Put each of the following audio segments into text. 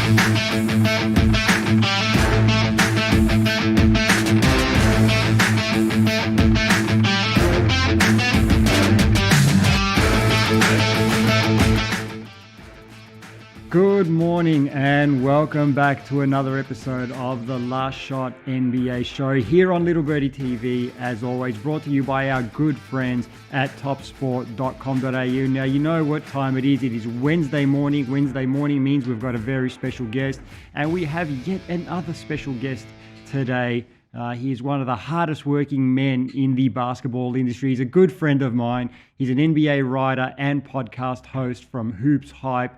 Good morning and welcome back to another episode of the Last Shot NBA show here on Little Birdie TV, as always brought to you by our good friends at topsport.com.au. Now you know what time it is Wednesday morning. Wednesday morning means we've got a very special guest, and we have yet another special guest today. He is one of the hardest working men in the basketball industry. He's a good friend of mine. He's an NBA writer and podcast host from Hoops Hype.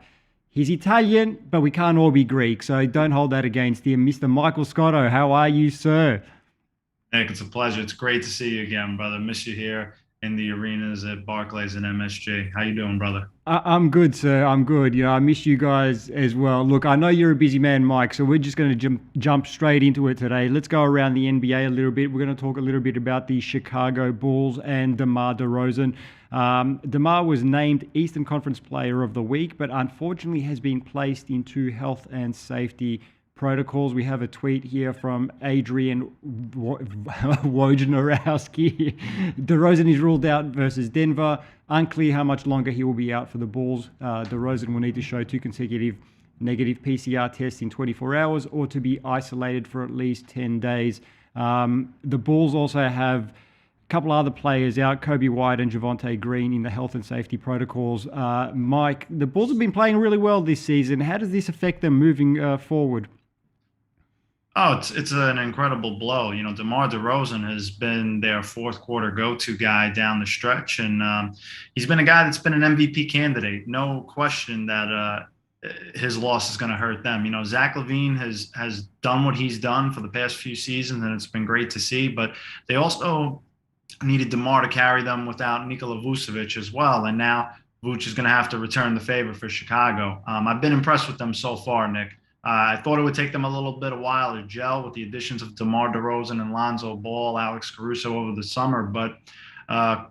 He's Italian, but we can't all be Greek, so don't hold that against him. Mr. Michael Scotto, how are you, sir? Nick, it's a pleasure. It's great to see you again, brother. Miss you here in the arenas at Barclays and MSG. How you doing, brother? I'm good, sir. I'm good. You know, I miss you guys as well. Look, I know you're a busy man, Mike, so we're just going to jump straight into it today. Let's go around the NBA a little bit. We're going to talk a little bit about the Chicago Bulls and DeMar DeRozan. DeMar was named Eastern Conference Player of the Week, but unfortunately has been placed into health and safety protocols. We have a tweet here from Adrian Wojnarowski. DeRozan is ruled out versus Denver. Unclear how much longer he will be out for the Bulls. DeRozan will need to show 2 consecutive negative PCR tests in 24 hours or to be isolated for at least 10 days. The Bulls also have couple other players out, Kobe White and Javonte Green, in the health and safety protocols. Mike, the Bulls have been playing really well this season. How does this affect them moving forward? Oh, it's an incredible blow. You know, DeMar DeRozan has been their fourth quarter go-to guy down the stretch, and he's been a guy that's been an MVP candidate. No question that his loss is going to hurt them. You know, Zach LaVine has done what he's done for the past few seasons, and it's been great to see. But they also needed DeMar to carry them without Nikola Vucevic as well. And now Vuce is going to have to return the favor for Chicago. I've been impressed with them so far, Nick. I thought it would take them a little bit of a while to gel with the additions of DeMar DeRozan and Lonzo Ball, Alex Caruso over the summer. But,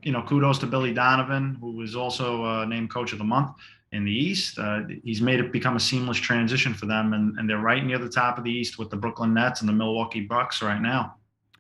you know, kudos to Billy Donovan, who was also named Coach of the Month in the East. He's made it become a seamless transition for them. And they're right near the top of the East with the Brooklyn Nets and the Milwaukee Bucks right now.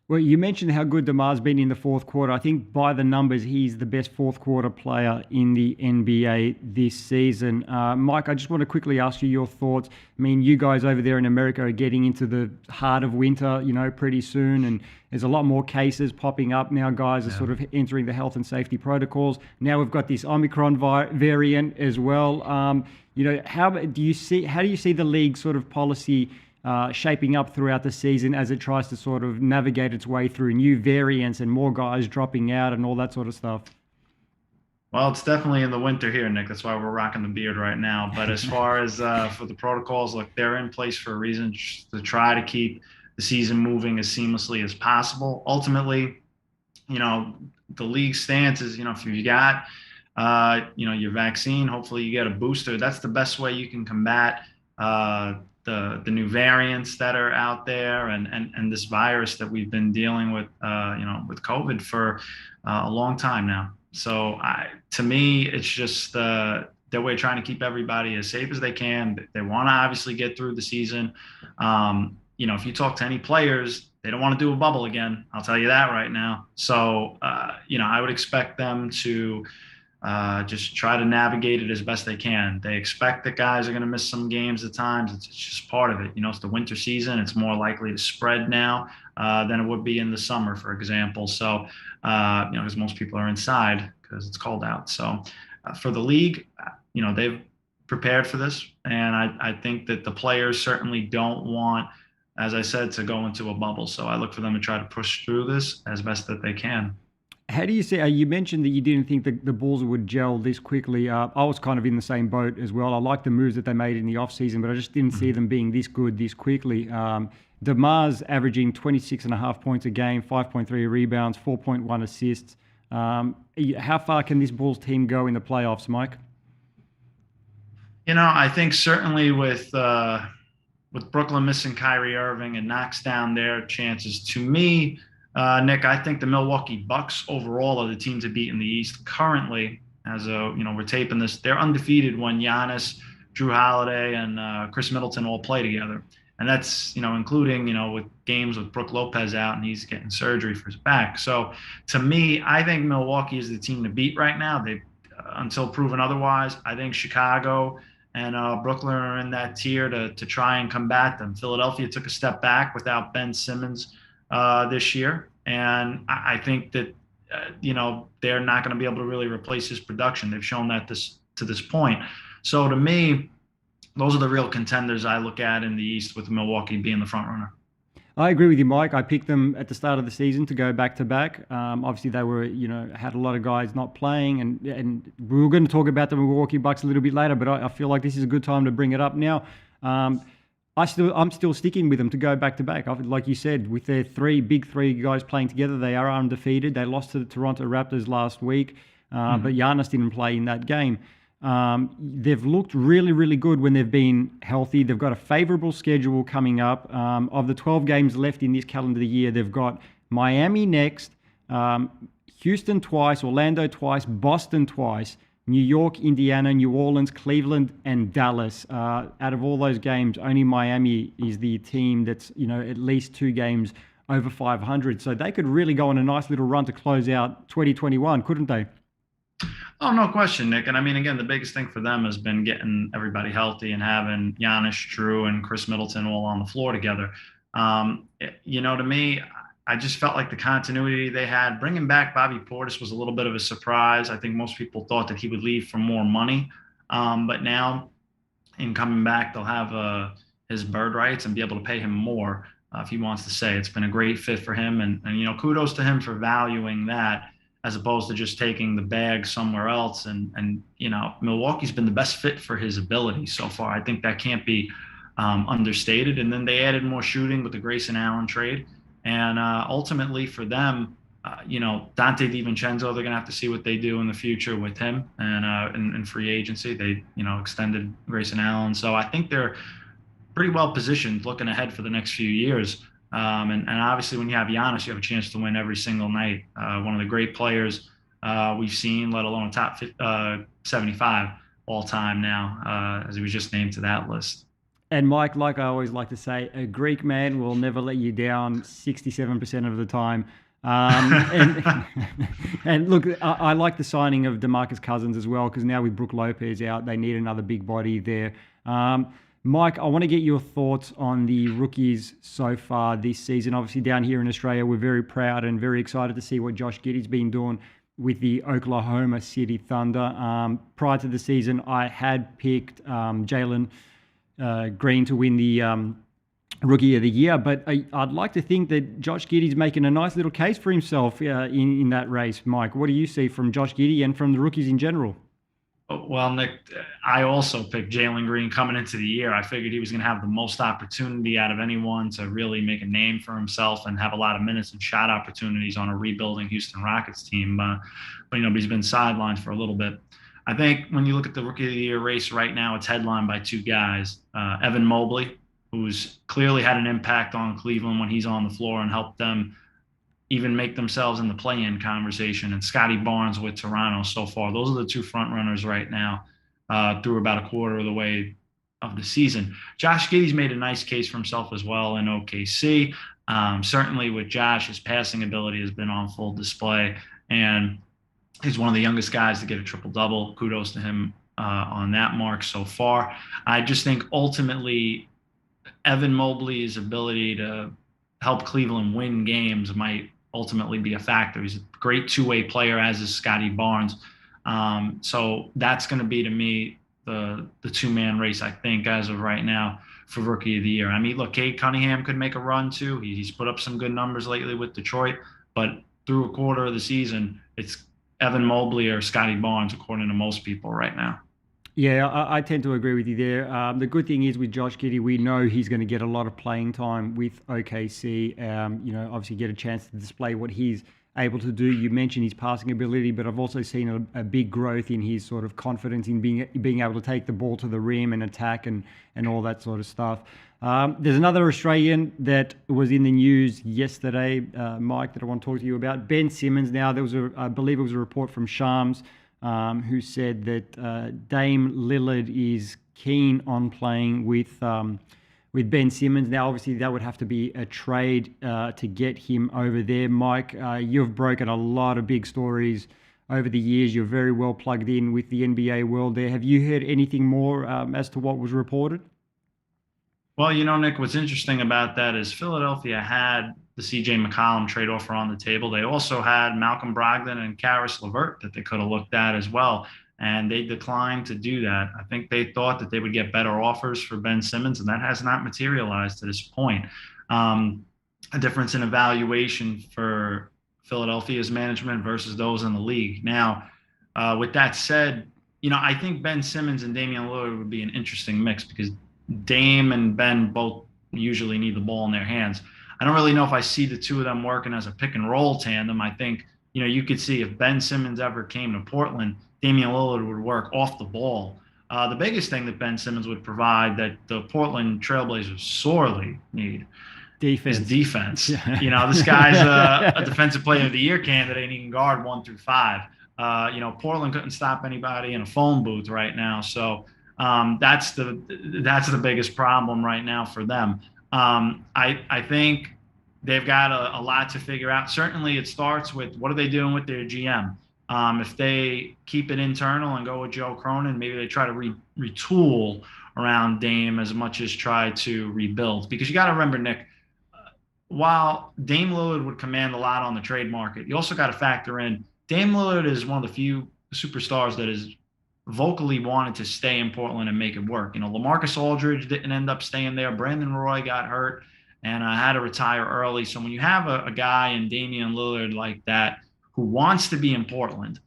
Well, you mentioned how good DeMar's been in the fourth quarter. I think by the numbers, he's the best fourth quarter player in the NBA this season. Mike, I just want to quickly ask you your thoughts. I mean, you guys over there in America are getting into the heart of winter, you know, pretty soon. And there's a lot more cases popping up now. Guys are sort of entering the health and safety protocols. Now we've got this Omicron variant as well. You know, how do you see the league sort of policy shaping up throughout the season as it tries to sort of navigate its way through new variants and more guys dropping out and all that sort of stuff? Well, it's definitely in the winter here, Nick. That's why we're rocking the beard right now. But as far as for the protocols, look, they're in place for a reason, just to try to keep the season moving as seamlessly as possible. Ultimately, you know, the league stance is, you know, if you got, you know, your vaccine, hopefully you get a booster. That's the best way you can combat the new variants that are out there and this virus that we've been dealing with, you know, with COVID for a long time now. So to me, it's just their way of trying to keep everybody as safe as they can. They want to obviously get through the season. You know, if you talk to any players, they don't want to do a bubble again. I'll tell you that right now. So, you know, I would expect them to just try to navigate it as best they can. They expect that guys are going to miss some games at times. It's just part of it. You know, it's the winter season. It's more likely to spread now than it would be in the summer, for example. So, you know, because most people are inside because it's cold out. So for the league, you know, they've prepared for this. And I think that the players certainly don't want, as I said, to go into a bubble. So I look for them to try to push through this as best that they can. How do you see, you mentioned that you didn't think the Bulls would gel this quickly. I was kind of in the same boat as well. I like the moves that they made in the offseason, but I just didn't see them being this good this quickly. DeMar's averaging 26.5 points a game, 5.3 rebounds, 4.1 assists. How far can this Bulls team go in the playoffs, Mike? You know, I think certainly with Brooklyn missing Kyrie Irving, it knocks down their chances. To me, Nick, I think the Milwaukee Bucks overall are the team to beat in the East currently. As we're taping this, they're undefeated when Giannis, Drew Holiday and Chris Middleton all play together. And that's, including, with games with Brook Lopez out and he's getting surgery for his back. So to me, I think Milwaukee is the team to beat right now. They, until proven otherwise, I think Chicago and Brooklyn are in that tier to try and combat them. Philadelphia took a step back without Ben Simmons this year. And I think that, they're not going to be able to really replace his production. They've shown that to this point. So to me, those are the real contenders I look at in the East, with Milwaukee being the front runner. I agree with you, Mike. I picked them at the start of the season to go back to back. Obviously, they were, had a lot of guys not playing, and we were going to talk about the Milwaukee Bucks a little bit later, but I feel like this is a good time to bring it up now. I'm still sticking with them to go back to back. Like you said, with their big three guys playing together, they are undefeated. They lost to the Toronto Raptors last week, but Giannis didn't play in that game. They've looked really, really good when they've been healthy. They've got a favorable schedule coming up. Of the 12 games left in this calendar year, they've got Miami next, Houston twice, Orlando twice, Boston twice, New York, Indiana, New Orleans, Cleveland, and Dallas. Out of all those games, only Miami is the team that's, at least 2 games over 500. So they could really go on a nice little run to close out 2021, couldn't they? Oh, no question, Nick. And I mean, again, the biggest thing for them has been getting everybody healthy and having Giannis, Drew, and Chris Middleton all on the floor together. To me, I just felt like the continuity they had. Bringing back Bobby Portis was a little bit of a surprise. I think most people thought that he would leave for more money. But now, in coming back, they'll have his bird rights and be able to pay him more if he wants to stay. It's been a great fit for him. And kudos to him for valuing that, as opposed to just taking the bag somewhere else. And Milwaukee's been the best fit for his ability so far. I think that can't be understated. And then they added more shooting with the Grayson Allen trade. And ultimately for them, Dante DiVincenzo, they're going to have to see what they do in the future with him. And in free agency, they, extended Grayson Allen. So I think they're pretty well positioned looking ahead for the next few years. And obviously, when you have Giannis, you have a chance to win every single night. One of the great players we've seen, let alone top 75 all time now, as he was just named to that list. And Mike, like I always like to say, a Greek man will never let you down 67% of the time. And look, I like the signing of DeMarcus Cousins as well, because now with Brook Lopez out, they need another big body there. Mike, I want to get your thoughts on the rookies so far this season. Obviously, down here in Australia, we're very proud and very excited to see what Josh Giddey's been doing with the Oklahoma City Thunder. Prior to the season, I had picked Jalen Green to win the Rookie of the Year, but I'd like to think that Josh Giddey's making a nice little case for himself in that race. Mike, what do you see from Josh Giddey and from the rookies in general? Well, Nick, I also picked Jalen Green coming into the year. I figured he was going to have the most opportunity out of anyone to really make a name for himself and have a lot of minutes and shot opportunities on a rebuilding Houston Rockets team. But he's been sidelined for a little bit. I think when you look at the Rookie of the Year race right now, it's headlined by 2 guys. Evan Mobley, who's clearly had an impact on Cleveland when he's on the floor and helped them even make themselves in the play-in conversation, and Scotty Barnes with Toronto so far. Those are the 2 front runners right now through about a quarter of the way of the season. Josh Giddey's made a nice case for himself as well in OKC. Certainly with Josh, his passing ability has been on full display, and he's one of the youngest guys to get a triple-double. Kudos to him on that mark so far. I just think ultimately Evan Mobley's ability to help Cleveland win games might ultimately be a factor. He's a great 2-way player, as is Scotty Barnes. So that's going to be, to me, the 2-man race, I think, as of right now for Rookie of the Year. I mean, look, Cade Cunningham could make a run too. He's put up some good numbers lately with Detroit, but through a quarter of the season, it's Evan Mobley or Scotty Barnes, according to most people right now. Yeah, I tend to agree with you there. The good thing is with Josh Giddey, we know he's going to get a lot of playing time with OKC. Obviously get a chance to display what he's able to do. You mentioned his passing ability, but I've also seen a big growth in his sort of confidence in being able to take the ball to the rim and attack and all that sort of stuff. There's another Australian that was in the news yesterday, Mike, that I want to talk to you about. Ben Simmons. Now, I believe it was a report from Shams, who said that Dame Lillard is keen on playing with Ben Simmons. Now, obviously, that would have to be a trade to get him over there. Mike, you've broken a lot of big stories over the years. You're very well plugged in with the NBA world there. Have you heard anything more as to what was reported? Well, Nick, what's interesting about that is Philadelphia had the CJ McCollum trade offer on the table. They also had Malcolm Brogdon and Karis LeVert that they could have looked at as well. And they declined to do that. I think they thought that they would get better offers for Ben Simmons, and that has not materialized to this point. A difference in evaluation for Philadelphia's management versus those in the league. Now, with that said, I think Ben Simmons and Damian Lillard would be an interesting mix because Dame and Ben both usually need the ball in their hands. I don't really know if I see the two of them working as a pick and roll tandem. I think, you could see if Ben Simmons ever came to Portland, Damian Lillard would work off the ball. The biggest thing that Ben Simmons would provide that the Portland Trailblazers sorely need is defense. This guy's a defensive player of the year candidate, and he can guard 1 through 5. Portland couldn't stop anybody in a phone booth right now. So that's the biggest problem right now for them. I think they've got a lot to figure out. Certainly, it starts with what are they doing with their GM. If they keep it internal and go with Joe Cronin, maybe they try to retool around Dame as much as try to rebuild. Because you got to remember, Nick, while Dame Lillard would command a lot on the trade market, you also got to factor in Dame Lillard is one of the few superstars that is vocally wanted to stay in Portland and make it work. LaMarcus Aldridge didn't end up staying there. Brandon Roy got hurt and had to retire early. So when you have a guy in Damian Lillard like that who wants to be in Portland,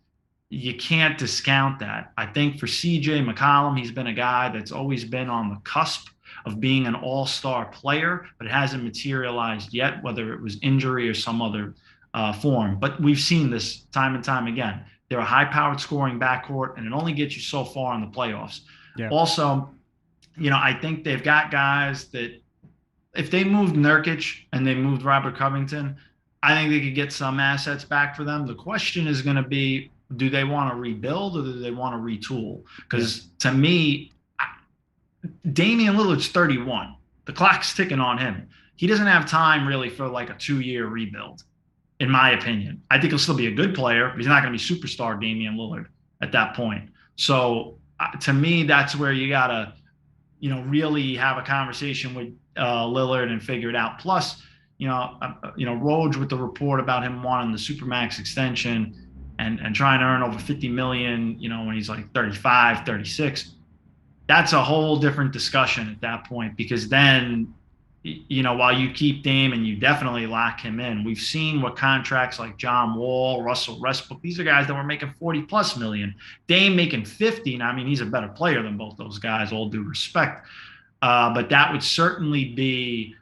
you can't discount that. I think for CJ McCollum, he's been a guy that's always been on the cusp of being an all-star player, but it hasn't materialized yet, whether it was injury or some other form. But we've seen this time and time again. They're a high-powered scoring backcourt, and it only gets you so far in the playoffs. Yeah. Also, I think they've got guys that if they moved Nurkic and they moved Robert Covington, I think they could get some assets back for them. The question is going to be, do they want to rebuild or do they want to retool? Because to me, Damian Lillard's 31. The clock's ticking on him. He doesn't have time really for like a 2-year rebuild, in my opinion. I think he'll still be a good player, but he's not going to be superstar Damian Lillard at that point. So to me, that's where you got to, really have a conversation with Lillard and figure it out. Plus, Woj with the report about him wanting the Supermax extension and trying to earn over $50 million, when he's like 35, 36. That's a whole different discussion at that point, because then, while you keep Dame and you definitely lock him in, we've seen what contracts like John Wall, Russell Westbrook, these are guys that were making 40+ million. Dame making 50. Now, I mean, he's a better player than both those guys, all due respect. But that would certainly be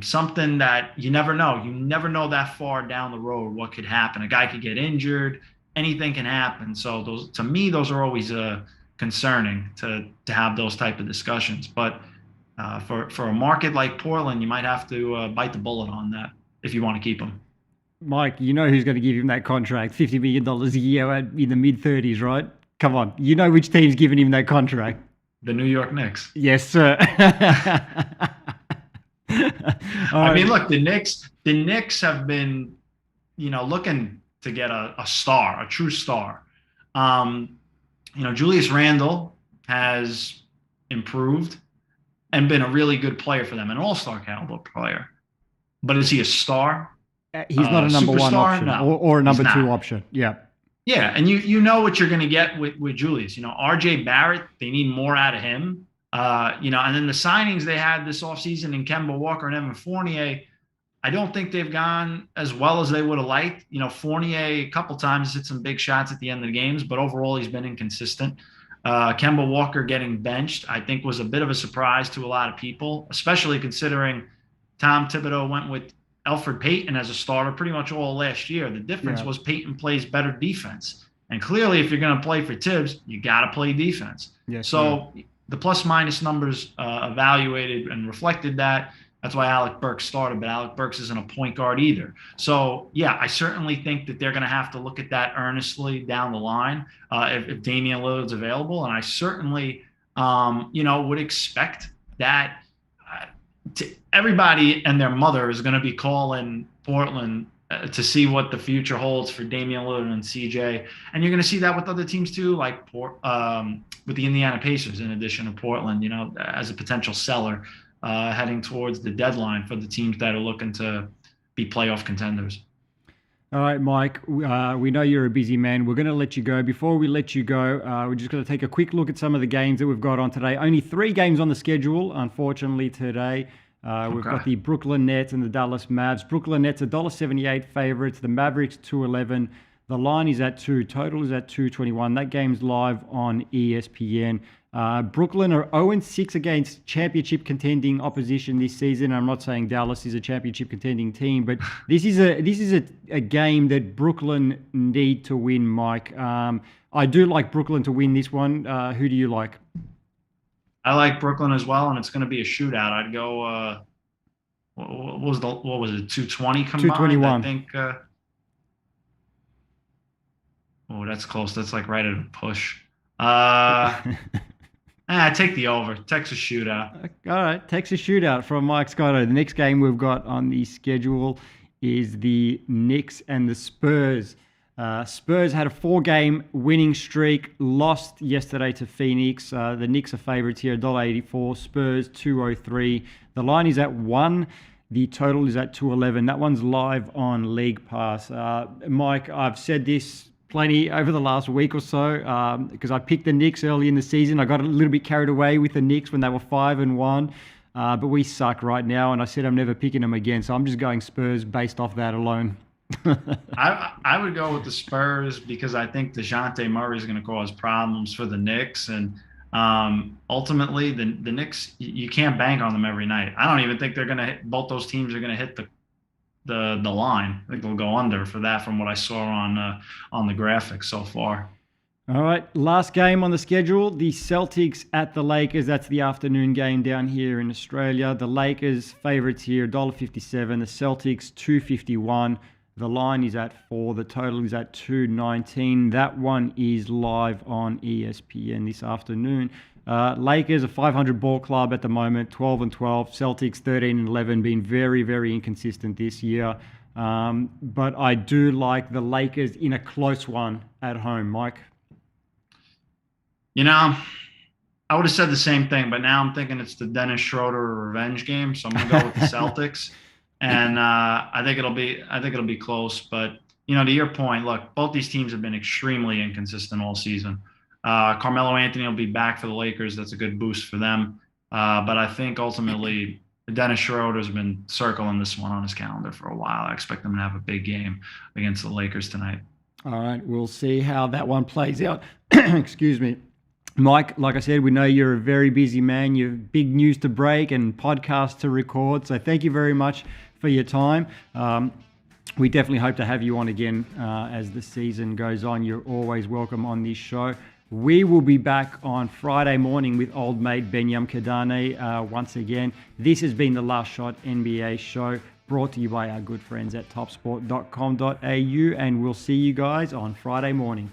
something that you never know. You never know that far down the road what could happen. A guy could get injured. Anything can happen. So those are always concerning to have those type of discussions. But for a market like Portland, you might have to bite the bullet on that if you want to keep him. Mike, who's going to give him that contract, $50 million a year in the mid-30s, right? Come on. You know which team's giving him that contract. The New York Knicks. Yes, sir. I mean, look, the Knicks have been, looking to get a star, a true star. Julius Randle has improved and been a really good player for them, an all-star caliber player. But is he a star? He's not a number one option, no, or a number two option. Yeah. Yeah, and you know what you're going to get with Julius. RJ Barrett, they need more out of him. And then the signings they had this offseason in Kemba Walker and Evan Fournier, I don't think they've gone as well as they would have liked. Fournier a couple times hit some big shots at the end of the games, but overall he's been inconsistent. Kemba Walker getting benched, I think, was a bit of a surprise to a lot of people, especially considering Tom Thibodeau went with Elfrid Payton as a starter pretty much all last year. The difference was Payton plays better defense. And clearly, if you're going to play for Tibbs, you got to play defense. Yes, so the plus-minus numbers evaluated and reflected that. That's why Alec Burks started, but Alec Burks isn't a point guard either. So, yeah, I certainly think that they're going to have to look at that earnestly down the line if Damian Lillard's available. And I certainly would expect that everybody and their mother is going to be calling Portland to see what the future holds for Damian Lillard and CJ. And you're going to see that with other teams too, like with the Indiana Pacers, in addition to Portland, as a potential seller heading towards the deadline for the teams that are looking to be playoff contenders. All right, Mike, we know you're a busy man. We're going to let you go. Before we let you go, we're just going to take a quick look at some of the games that we've got on today. Only 3 games on the schedule, unfortunately, today. We've got the Brooklyn Nets and the Dallas Mavs. Brooklyn Nets, $1.78 favorites. The Mavericks, 2.11. The line is at 2. Total is at 221. That game's live on ESPN. Brooklyn are 0-6 against championship contending opposition this season. I'm not saying Dallas is a championship contending team, but this is a game that Brooklyn need to win, Mike. I do like Brooklyn to win this one. Who do you like? I like Brooklyn as well, and it's going to be a shootout. I'd go. What was it? 220 combined. 221. I think. That's close. That's like right at a push. Take the over. Texas shootout. All right, Texas shootout from Mike Scotto. The next game we've got on the schedule is the Knicks and the Spurs. Spurs had a 4-game winning streak, lost yesterday to Phoenix. The Knicks are favourites here, $1.84. Spurs, 2.03. The line is at 1. The total is at 2.11. That one's live on League Pass. Mike, I've said this plenty over the last week or so because I picked the Knicks early in the season. I got a little bit carried away with the Knicks when they were 5-1, but we suck right now, and I said I'm never picking them again, so I'm just going Spurs based off that alone. I would go with the Spurs because I think DeJounte Murray is going to cause problems for the Knicks, and ultimately the Knicks, you can't bank on them every night. I don't even think they're going to hit, both those teams are going to hit the line. I think they'll go under for that from what I saw on the graphics so far. All right, last game on the schedule, the Celtics at the Lakers. That's the afternoon game down here in Australia. The Lakers favourites here, $1.57. The Celtics, $2.51. The line is at 4. The total is at 219. That one is live on ESPN this afternoon. Lakers, a 500 ball club at the moment, 12-12. Celtics, 13-11, been very, very inconsistent this year. But I do like the Lakers in a close one at home, Mike. I would have said the same thing, but now I'm thinking it's the Dennis Schroeder revenge game, so I'm going to go with the Celtics. And I think it'll be close. But to your point, look, both these teams have been extremely inconsistent all season. Carmelo Anthony will be back for the Lakers. That's a good boost for them. But I think ultimately Dennis Schroeder's been circling this one on his calendar for a while. I expect him to have a big game against the Lakers tonight. All right, we'll see how that one plays out. Excuse me. Mike, like I said, we know you're a very busy man. You have big news to break and podcasts to record. So thank you very much for your time. We definitely hope to have you on again as the season goes on. You're always welcome on this show. We will be back on Friday morning with old mate Benyam Kadane once again. This has been the Last Shot NBA show, brought to you by our good friends at topsport.com.au, and we'll see you guys on Friday morning.